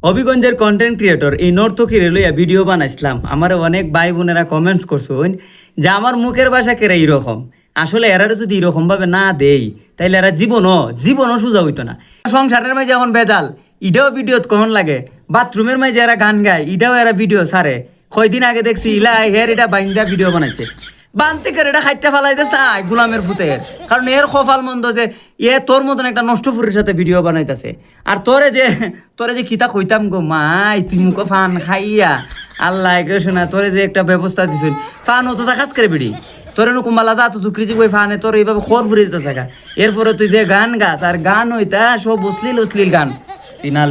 হবিগঞ্জের content creator এই নর্তকীরে লইয়া ভিডিও বানাইছিলাম। আমার অনেক ভাই বোনেরা কমেন্টস করছেন যে আমার মুখের ভাষা কেরা এইরকম। আসলে এরা যদি এরকম ভাবে না দেই তাইলে এরা জীবনও সোজা হইতো না। সংসারের মাঝে এখন বেজাল, ইটাও ভিডিওত কখন লাগে। বাথরুমের মাঝে এরা গান গায়, ইটাও এরা ভিডিও ছাড়ে। কয়দিন আগে দেখছি ইলা হের এটা বাইন্দা ভিডিও বানাইছে। বানতে করে এটা খাইটা ফালাইতে চাই গুলামের ফুতের, কারণ এর কপাল মন্দ যে এ তোর মতন একটা নষ্টপুরের সাথে ভিডিও বানাইতেছে। আর তোরে যে কিতা কইতাম গো মাই, তুই মুখো ফান খাইয়া আল্লাহ শোনা তোরে যে একটা ব্যবস্থা দিছিল, ফান হতো তা কাজ করে বিড়ি তোরে নো কুম্বালা দা তো তুকরিজি বই ফানে তোর এইভাবে খর ফুরে যেতে থাকা। এরপরে তুই যে গান গাছ আর গান হইতা সব অশ্লীল গান, সিনাল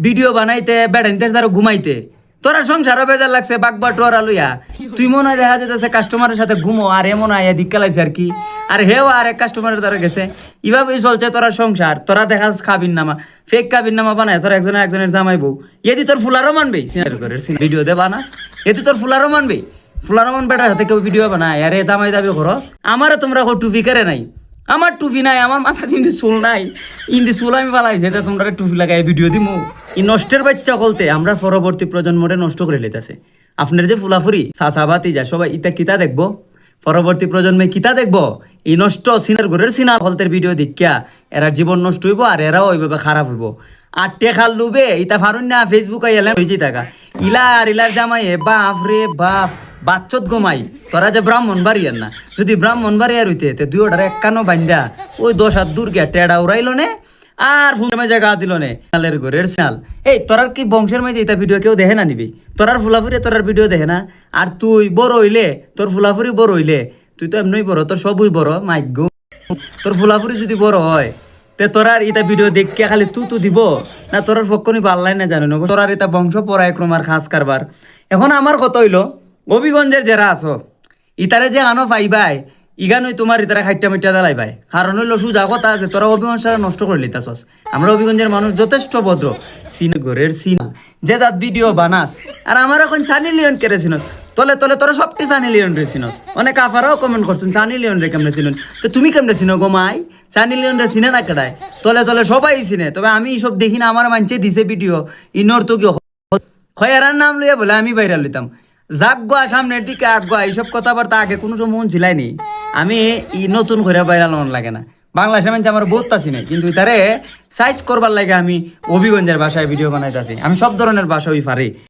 ভিডিও বানাইতে বেড়াইতে তারা ঘুমাইতে। তোরা সংসারও বেজার লাগছে বাগবা টোরা লইয়া, তুই মনে হয় দেখা যেতেছে কাস্টমারের সাথে ঘুমো আর এমন আয়া দিক্কা লাগছে আর কি। আর হেও আর এক কাস্টমারের দ্বারা গেছে, এভাবেই চলছে তোরা সংসার। তোরা দেখা খাবিন নামা ফেক কাবিন নামা বানায় তোরা একজনের জামাই বউ। এদি তোর ফুলারও মানবে ভিডিও দে বানাস, এদি তোর ফুলারও মানবে। ফুলারমান বেটার হাতে কেউ ভিডিও বানায় আরে জামাই দাবি খরচ। আমারও তোমরা টুপি করে নাই, আমার টুপি নাই, আমার মাথা ইন্দি চুল নাই, ইন্দি চুল আমি পালাইছি এটা তোমরা টুপি লাগাই ভিডিও দিমু। এই নষ্টের বাচ্চা বলতে আমরা পরবর্তী প্রজন্মরে নষ্ট করে লেতেছে। আপনার যে ফুলাফুরি চাচাবাতি যা সবাই ইটা কিতা দেখবো, পরবর্তী প্রজন্মে কিতা দেখবো? এই নষ্ট সিনার ঘরের সিনা হলতের ভিডিও দেখিয়া এরা জীবন নষ্ট হইব আর এরাও ওইভাবে খারাপ হইব। আর টেখাল লুবে ইতা ফারুন না ফেসবুক এলেন হয়েছে টাকা ইলা আর ইলার জামাইয়ে বাপ রে বাপ বাচ্চত গোমাই। তোরা যে ব্রাহ্মণ বাড়িয়ার না, যদি ব্রাহ্মণ বাড়িয়ার হইতে তে দুই ওটার একখানো বান্ধা ওই 10 হাত দূর গিয়া টেড়া উড়াইলো নে আর ফুলের মাঝে গা দিল নে নালের ঘরের চাল। এই তোরার কি বংশের মাঝে এটা ভিডিও কেউ দেখে না নিবি? তোরার ফুলাফুরি তোরার ভিডিও দেখে না। আর তুই বড় হইলে তোর ফুলাফুরি বড় হইলে তুই তো এমনি বড়, তোর সবই বড় মাইক। তোর ফুলাফুরি যদি বড় হয় তে তোরার ইটা ভিডিও দেখে খালি তু দিব না, তোরার পক্ষনি পাল্লাই না জানো না তোরার এটা বংশ পরাক্রম আর খাস কারবার। এখন আমার কত হইলো হবিগঞ্জের যারা আছো ইতারে যে আনো পাইবাই ইগানই তোমার ইতারা খাইটা মিটা দালাই ভাই। কারণ হইলো সুজা কথা আছে, তোরা হবিগঞ্জটা নষ্ট করে লিতাছস। আমরা হবিগঞ্জের মানুষ যথেষ্ট ভদ্র, ঘরের সিন যে যাত ভিডিও বানাস। আর আমার এখন সানি লিওন কেড়ে চিনস, তলে তোরা সবটি সানি লিওন রে চিনস। অনেক আফারাও কমেন্ট করছেন সানি লিওন রে কেমনে চিনুন, তো তুমি কেমনে চিনো গো মাই? সানি লিওন রে চিনে না কেডায়? তলে সবাই চিনে, তবে আমি সব দেখি না। আমার মানছে দিছে ভিডিও ইনর তো কি খয়ারার নাম লইয়া বলে আমি বাইরা লইতাম জাগা সামনের দিকে আগুয়া এইসব কথাবার্তা আগে কোনো সময় মন ছিলাইনি। আমি ই নতুন করে বাইরা মন লাগে না। বাংলাদেশের মানুষ আমার বহুত আছি না, কিন্তু তারে সাইজ করবার লাগে আমি হবিগঞ্জের ভাষায় ভিডিও বানাইতেছি। আমি সব ধরনের ভাষা পারি।